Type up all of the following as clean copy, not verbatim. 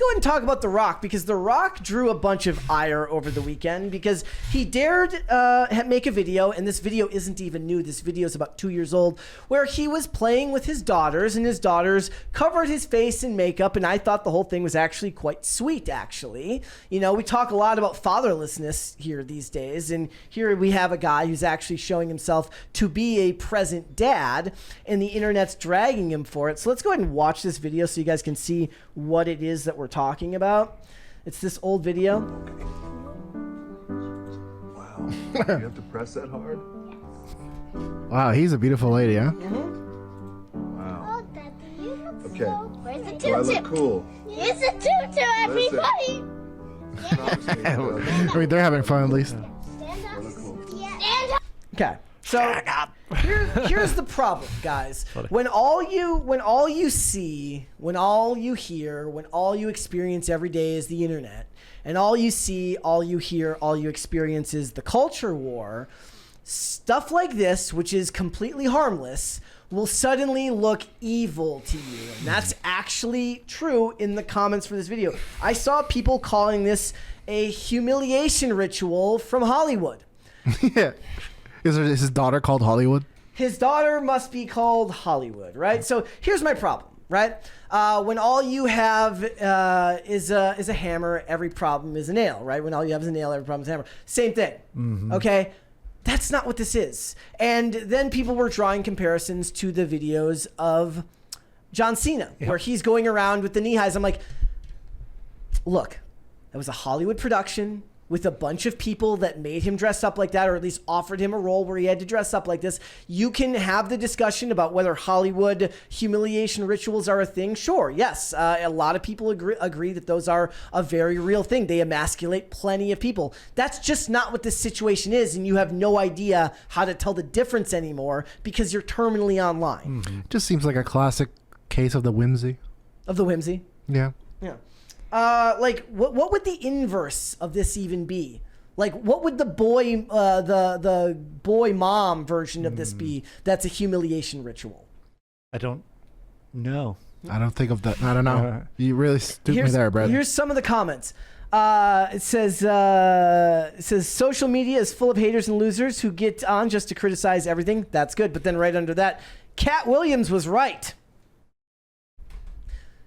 go ahead and talk about The Rock, because The Rock drew a bunch of ire over the weekend because he dared make a video, and this video isn't even new. This video is about 2 years old, where he was playing with his daughters, and his daughters covered his face in makeup, and I thought the whole thing was actually quite sweet, actually. You know, we talk a lot about fatherlessness here these days, and here we have a guy who's actually showing himself to be a present dad, and the internet's dragging him for it. So let's go ahead and watch this video so you guys can see what it is that we're talking about. It's this old video. Wow. You have to press that hard? Wow, he's a beautiful lady, huh? Wow. Oh, Daddy, you look Okay. so... Where's the Do I tutu? look cool? Here's the tutu, everybody! Promise me that I look I mean, they're having fun at least. Stand I up. look cool. Stand up. Okay, so here's the problem, guys. When all you see, when all you hear, when all you experience every day is the internet, and all you see, all you hear, all you experience is the culture war, stuff like this, which is completely harmless, will suddenly look evil to you. And that's actually true in the comments for this video. I saw people calling this a humiliation ritual from Hollywood. Yeah. Is his daughter called Hollywood? His daughter must be called Hollywood, right? So here's my problem, right? When all you have is a hammer, every problem is a nail, right? When all you have is a nail, every problem is a hammer. Same thing, okay? That's not what this is. And then people were drawing comparisons to the videos of John Cena, where he's going around with the knee highs. I'm like, look, that was a Hollywood production with a bunch of people that made him dress up like that, or at least offered him a role where he had to dress up like this. You can have the discussion about whether Hollywood humiliation rituals are a thing. Sure, yes. A lot of people agree that those are a very real thing. They emasculate plenty of people. That's just not what this situation is, and you have no idea how to tell the difference anymore because you're terminally online. Just seems like a classic case of the whimsy. Of the whimsy? Yeah. Yeah. Like, what would the inverse of this even be? Like, what would the boy mom version of this be? That's a humiliation ritual. I don't know. I don't think of that. I don't know. You really stooped me there, Brad. Here's some of the comments. It says social media is full of haters and losers who get on just to criticize everything. That's good. But then right under that, Cat Williams was right.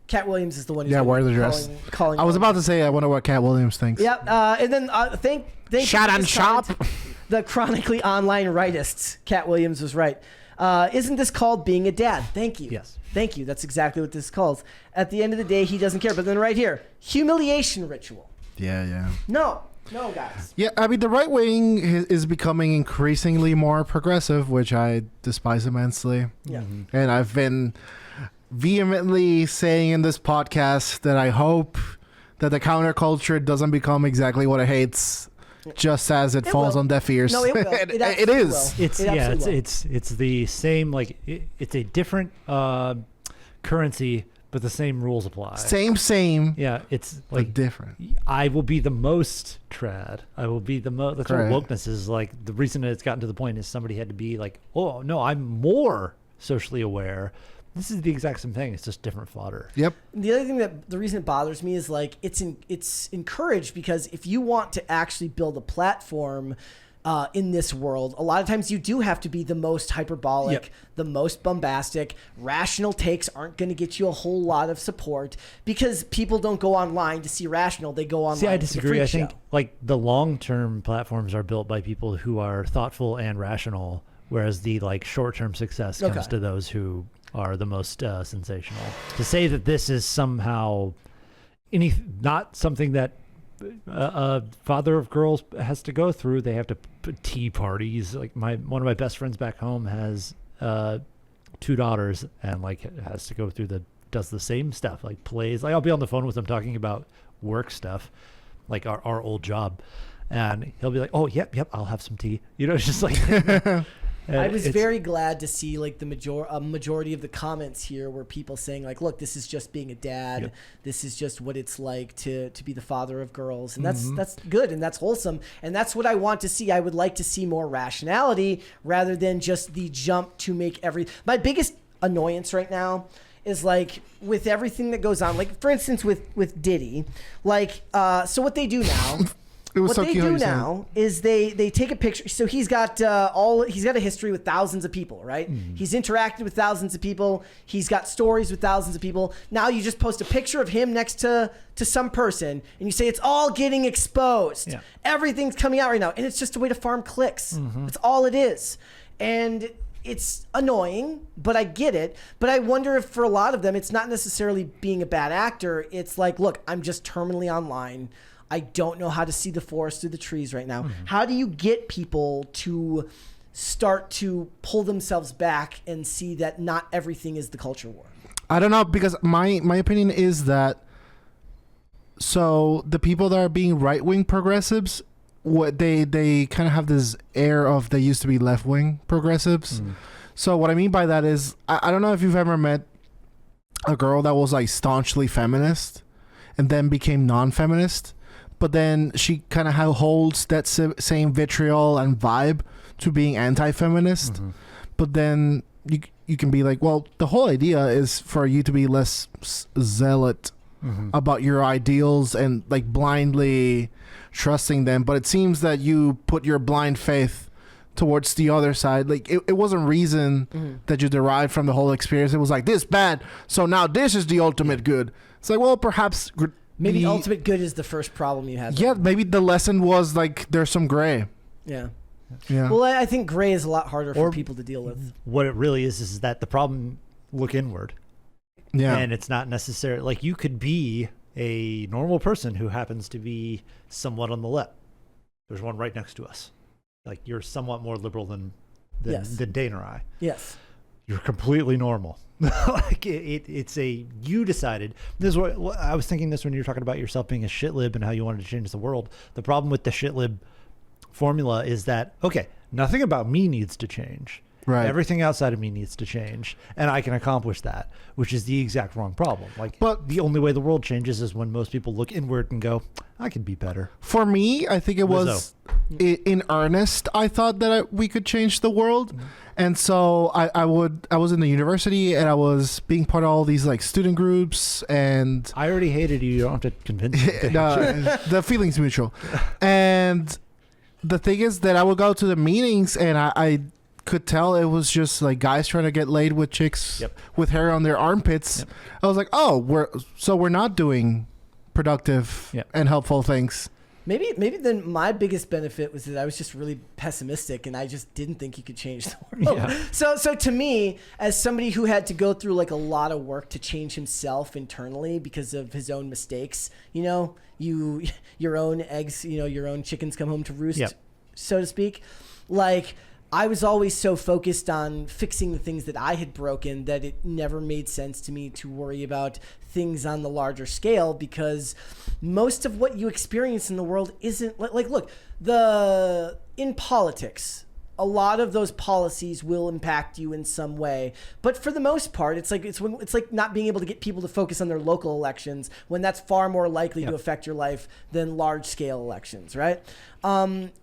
Cat Williams is the one who's wear the dress. Calling I was about to say, I wonder what Cat Williams thinks. Yep. And then thank Shot you for on this shop. comment. The chronically online rightists. Cat Williams was right. Isn't this called being a dad? Thank you. Yes. Thank you. That's exactly what this calls. At the end of the day, he doesn't care. But then right here, humiliation ritual. Yeah. No, guys. Yeah, I mean, the right wing is becoming increasingly more progressive, which I despise immensely. Yeah. And I've been vehemently saying in this podcast that I hope that the counterculture doesn't become exactly what it hates, just as it falls will. on deaf ears. No, it will. It it absolutely is. will. It's It yeah, absolutely it's the same, like it's a different currency, but the same rules apply. Same. Yeah, it's But like different. I will be the most trad. I will be the most. That's Correct. what wokeness is. Like the reason it's gotten to the point is somebody had to be like, oh no, I'm more socially aware. This is the exact same thing. It's just different fodder. Yep. The other thing the reason it bothers me is like it's encouraged because if you want to actually build a platform in this world, a lot of times you do have to be the most hyperbolic, the most bombastic. Rational takes aren't going to get you a whole lot of support because people don't go online to see rational. They go online. See, I for the disagree. freak I think show. like the long-term platforms are built by people who are thoughtful and rational, whereas the like short-term success comes to those who are the most sensational. To say that this is somehow not something that a father of girls has to go through. They have to put tea parties. Like one of my best friends back home has 2 daughters and like has to go through does the same stuff, like plays. Like I'll be on the phone with him talking about work stuff, like our old job, and he'll be like, "Oh, yep, I'll have some tea." You know, it's just like. I was very glad to see like the majority of the comments here were people saying like, look, this is just being a dad. Yep. This is just what it's like to be the father of girls. And that's good and that's wholesome. And that's what I want to see. I would like to see more rationality rather than just the jump to make my biggest annoyance right now is like with everything that goes on, like for instance with Diddy, like so what they do now. It was What so they cute how do you said it. now is they take a picture. So he's got a history with thousands of people, right? He's interacted with thousands of people. He's got stories with thousands of people. Now you just post a picture of him next to some person, and you say it's all getting exposed. Yeah. Everything's coming out right now, and it's just a way to farm clicks. That's all it is, and it's annoying, but I get it. But I wonder if for a lot of them, it's not necessarily being a bad actor. It's like, look, I'm just terminally online. I don't know how to see the forest through the trees right now. How do you get people to start to pull themselves back and see that not everything is the culture war? I don't know, because my opinion is that, so the people that are being right-wing progressives, what they kind of have this air of they used to be left-wing progressives. So what I mean by that is, I don't know if you've ever met a girl that was like staunchly feminist and then became non-feminist, but then she kind of holds that same vitriol and vibe to being anti-feminist. But then you can be like, well, the whole idea is for you to be less zealot about your ideals and like blindly trusting them. But it seems that you put your blind faith towards the other side. Like it wasn't reason that you derived from the whole experience. It was like, this bad, so now this is the ultimate good. It's like, well, perhaps Maybe ultimate good is the first problem you had. Yeah, maybe the lesson was like there's some gray. Yeah. Yeah. Well, I think gray is a lot harder for people to deal with. What it really is that the problem look inward. Yeah. And it's not necessarily like you could be a normal person who happens to be somewhat on the left. There's one right next to us. Like you're somewhat more liberal than Dane or I. Yes. You're completely normal. Like it's you decided. This is what I was thinking this when you were talking about yourself being a shitlib and how you wanted to change the world. The problem with the shitlib formula is that, okay, nothing about me needs to change. Right. Everything outside of me needs to change, and I can accomplish that, which is the exact wrong problem. Like, But- the only way the world changes is when most people look inward and go, I can be better. For me, I think it was in earnest. I thought that we could change the world. And so I was in the university and I was being part of all these like student groups, and I already hated you. You don't have to convince me. the feeling's mutual. And the thing is that I would go to the meetings and I could tell it was just like guys trying to get laid with chicks with hair on their armpits. I was like, oh, we're not doing productive and helpful things. Maybe then my biggest benefit was that I was just really pessimistic and I just didn't think you could change the world. Yeah. So to me, as somebody who had to go through like a lot of work to change himself internally because of his own mistakes, your own eggs, your own chickens come home to roost, so to speak. Like, I was always so focused on fixing the things that I had broken that it never made sense to me to worry about things on the larger scale, because most of what you experience in the world isn't like look, in politics, a lot of those policies will impact you in some way, but for the most part, it's like not being able to get people to focus on their local elections when that's far more likely to affect your life than large scale elections, right?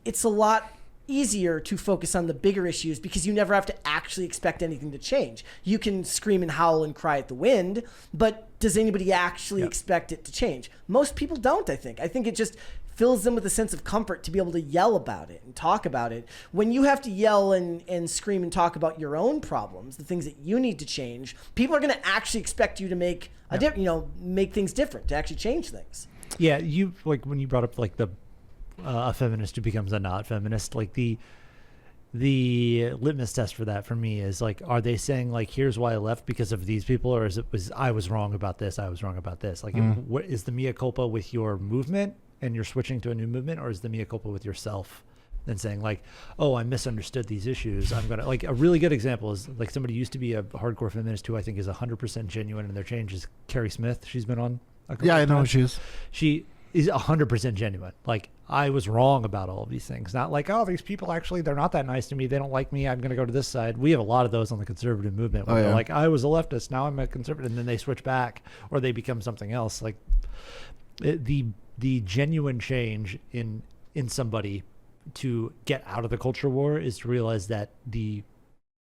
It's a lot easier to focus on the bigger issues because you never have to actually expect anything to change. You can scream and howl and cry at the wind, but does anybody actually expect it to change? Most people don't, I think. I think it just fills them with a sense of comfort to be able to yell about it and talk about it. When you have to yell and scream and talk about your own problems, the things that you need to change, people are going to actually expect you to make make things different, to actually change things. Yeah, you like when you brought up like a feminist who becomes a not feminist, like the litmus test for that for me is like, are they saying like, here's why I left because of these people, or I was wrong about this, I was wrong about this? Like, what is the mea culpa with your movement and you're switching to a new movement, or is the mea culpa with yourself and saying like, oh, I misunderstood these issues, I'm gonna, like, a really good example is like somebody used to be a hardcore feminist who I think is 100% genuine in their change is Carrie Smith. She's been on a couple I of know times. who she is. She is 100% genuine. Like, I was wrong about all of these things. Not like, oh, these people actually, they're not that nice to me, they don't like me, I'm going to go to this side. We have a lot of those on the conservative movement where they're like, I was a leftist, now I'm a conservative, and then they switch back or they become something else. Like, the genuine change in somebody to get out of the culture war is to realize that the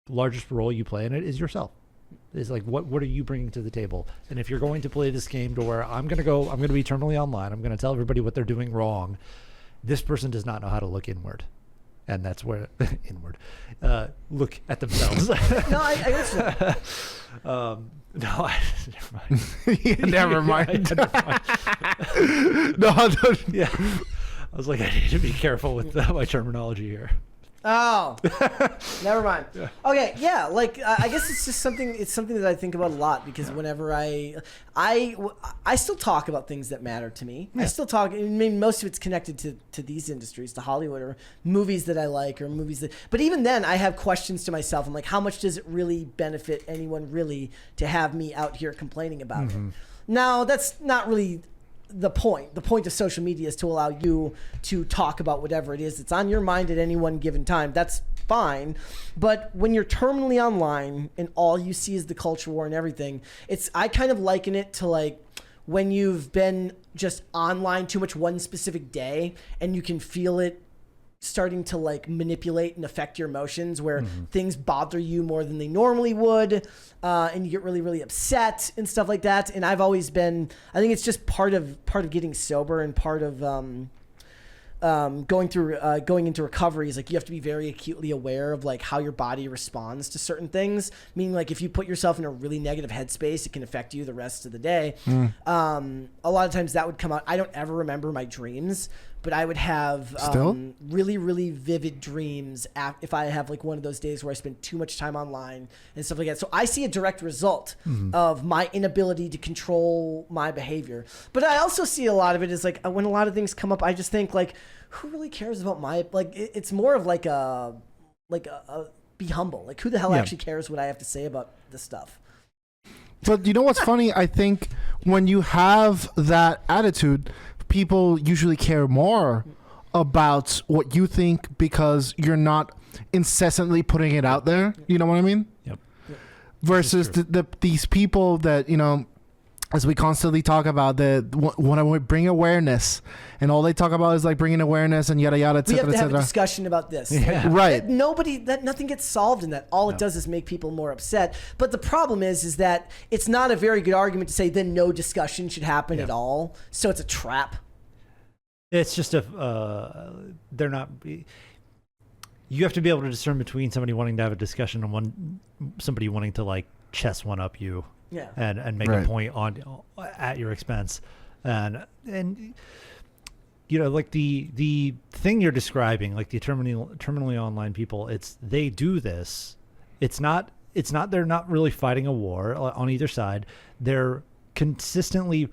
largest role you play in it is yourself. Is like, what are you bringing to the table? And if you're going to play this game to where I'm going to be terminally online, I'm going to tell everybody what they're doing wrong. This person does not know how to look inward. And that's where look at themselves. No, I guess so. No, never mind. Yeah, never mind. Yeah, never mind. No, I don't. Yeah, I was like, I need to be careful with my terminology here. Oh, never mind. Okay, yeah, like I guess it's just something. It's something that I think about a lot because whenever I still talk about things that matter to me. I still talk. I mean, most of it's connected to these industries, to Hollywood or movies that I like or movies that. But even then, I have questions to myself. I'm like, how much does it really benefit anyone really to have me out here complaining about it? Now, that's not really the point. The point of social media is to allow you to talk about whatever it is that's on your mind at any one given time. That's fine. But when you're terminally online and all you see is the culture war and everything, I kind of liken it to like when you've been just online too much one specific day and you can feel it starting to like manipulate and affect your emotions where things bother you more than they normally would, and you get really, really upset and stuff like that. And I've always been, I think it's just part of getting sober and part of going into recovery is like you have to be very acutely aware of like how your body responds to certain things. Meaning like if you put yourself in a really negative headspace, it can affect you the rest of the day. A lot of times that would come out. I don't ever remember my dreams, but I would have really, really vivid dreams if I have like one of those days where I spend too much time online and stuff like that. So I see a direct result of my inability to control my behavior. But I also see a lot of it is like when a lot of things come up, I just think like, who really cares about my, like, it's more of like a be humble. Like who the hell actually cares what I have to say about this stuff? But you know what's funny? I think when you have that attitude, people usually care more about what you think because you're not incessantly putting it out there. You know what I mean? Yep. Versus these people that, you know, as we constantly talk about, when I bring awareness, and all they talk about is like bringing awareness and yada yada, etc. We have to have a discussion about this. Yeah. Right. Nothing gets solved in that. All it does is make people more upset. But the problem is that it's not a very good argument to say then no discussion should happen at all. So it's a trap. It's just they're not. You have to be able to discern between somebody wanting to have a discussion and somebody wanting to like chess one up you. Yeah. And make a point at your expense, and you know, like the thing you're describing, like the terminally online people, they do this. It's not they're not really fighting a war on either side. They're consistently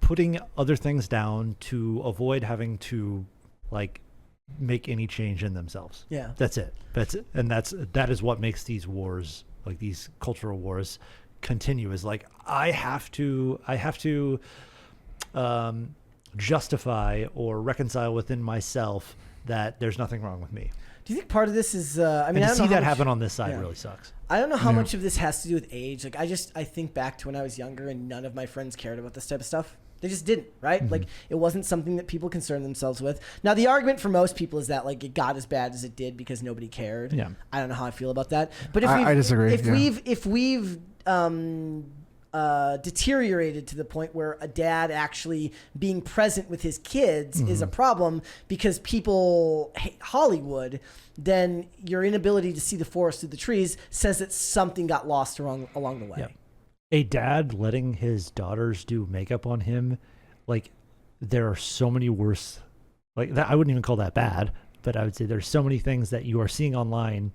putting other things down to avoid having to like make any change in themselves. Yeah. That's it. And that is what makes these wars, like these cultural wars, continue. Is like I have to justify or reconcile within myself that there's nothing wrong with me. Do you think part of this is I mean, and I to don't see know that happen on this side really sucks. I don't know how much of this has to do with age. Like I think back to when I was younger and none of my friends cared about this type of stuff. They just didn't, right? Like it wasn't something that people concerned themselves with. Now the argument for most people is that like it got as bad as it did because nobody cared. Yeah. I don't know how I feel about that. But if I disagree. If we've deteriorated to the point where a dad actually being present with his kids is a problem because people hate Hollywood, then your inability to see the forest through the trees says that something got lost along the way. Yep. A dad letting his daughters do makeup on him, like there are so many worse, like that. I wouldn't even call that bad, but I would say there's so many things that you are seeing online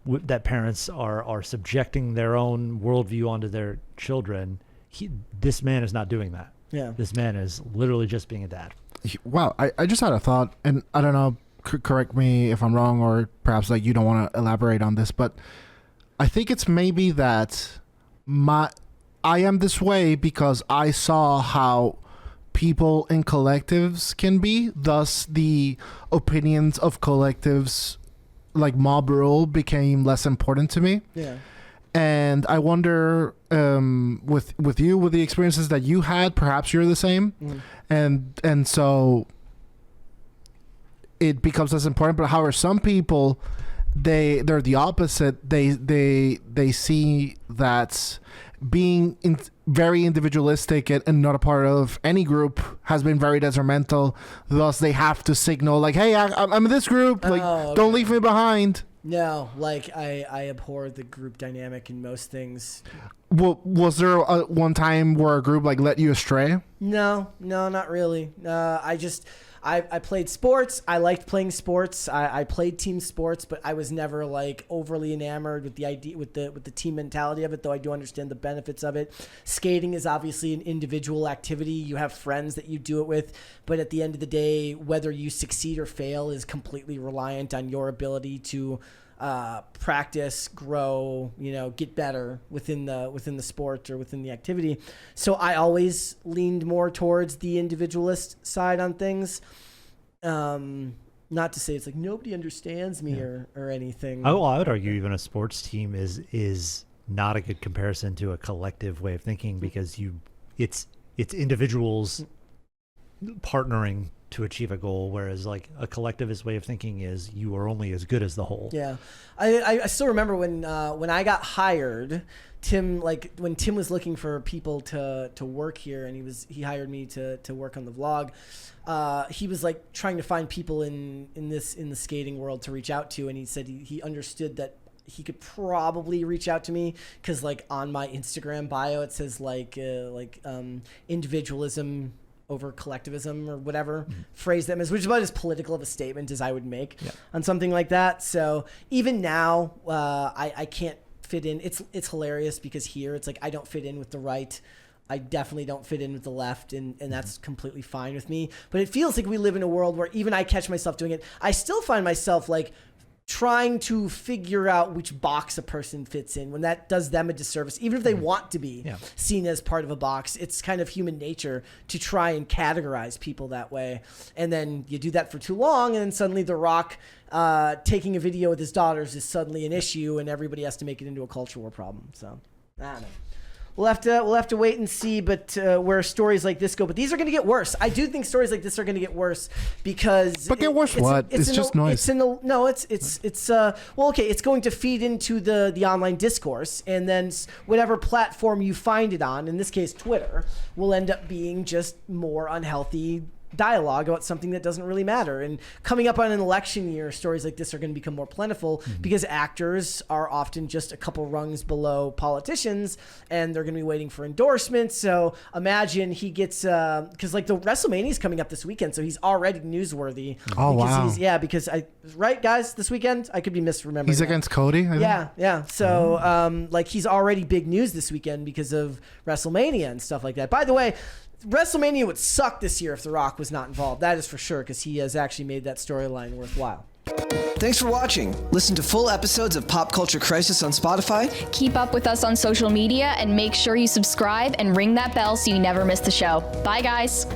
that parents are subjecting their own worldview onto their children. This man is not doing that. Yeah. This man is literally just being a dad. Wow. I just had a thought, and I don't know, correct me if I'm wrong, or perhaps like you don't want to elaborate on this, but I think it's maybe that I am this way because I saw how people in collectives can be, thus the opinions of collectives like mob rule became less important to me. Yeah. And I wonder with you, with the experiences that you had, perhaps you're the same. And so it becomes less important. But however, some people they're the opposite. They see that being very individualistic and not a part of any group has been very detrimental. Thus, they have to signal like, "Hey, I'm in this group. Like, don't leave me behind." No, like I abhor the group dynamic in most things. Well, was there one time where a group like led you astray? No, not really. I played sports. I liked playing sports. I played team sports, but I was never like overly enamored with the idea with the team mentality of it. Though I do understand the benefits of it. Skating is obviously an individual activity. You have friends that you do it with, but at the end of the day, whether you succeed or fail is completely reliant on your ability to practice, grow, get better within the sport or within the activity. So I always leaned more towards the individualist side on things. Not to say it's like nobody understands me or anything. I would argue even a sports team is not a good comparison to a collective way of thinking, because it's individuals partnering to achieve a goal, whereas like a collectivist way of thinking is you are only as good as the whole. Yeah, I still remember when I got hired, Tim, like when Tim was looking for people to work here, and he hired me to work on the vlog. He was like trying to find people in the skating world to reach out to, and he said he understood that he could probably reach out to me because like on my Instagram bio it says like individualism over collectivism or whatever phrase that is, which is about as political of a statement as I would make on something like that. So even now, I can't fit in. It's hilarious because here it's like I don't fit in with the right. I definitely don't fit in with the left, and that's completely fine with me. But it feels like we live in a world where even I catch myself doing it. I still find myself like trying to figure out which box a person fits in when that does them a disservice, even if they want to be seen as part of a box. It's kind of human nature to try and categorize people that way. And then you do that for too long, and then suddenly The Rock taking a video with his daughters is suddenly an issue, and everybody has to make it into a culture war problem. So I don't know. We'll have to wait and see, but where stories like this go. But these are going to get worse. I do think stories like this are going to get worse because. But get worse what? It's just noise. It's going to feed into the online discourse, and then whatever platform you find it on, in this case Twitter, will end up being just more unhealthy dialogue about something that doesn't really matter. And coming up on an election year, stories like this are going to become more plentiful because actors are often just a couple rungs below politicians, and they're going to be waiting for endorsements. So imagine he gets because like the WrestleMania is coming up this weekend, so he's already newsworthy. Oh wow! Because right guys, this weekend I could be misremembering. He's against Cody. I think. So like he's already big news this weekend because of WrestleMania and stuff like that. By the way, WrestleMania would suck this year if The Rock was not involved. That is for sure, because he has actually made that storyline worthwhile. Thanks for watching. Listen to full episodes of Pop Culture Crisis on Spotify. Keep up with us on social media and make sure you subscribe and ring that bell so you never miss the show. Bye, guys.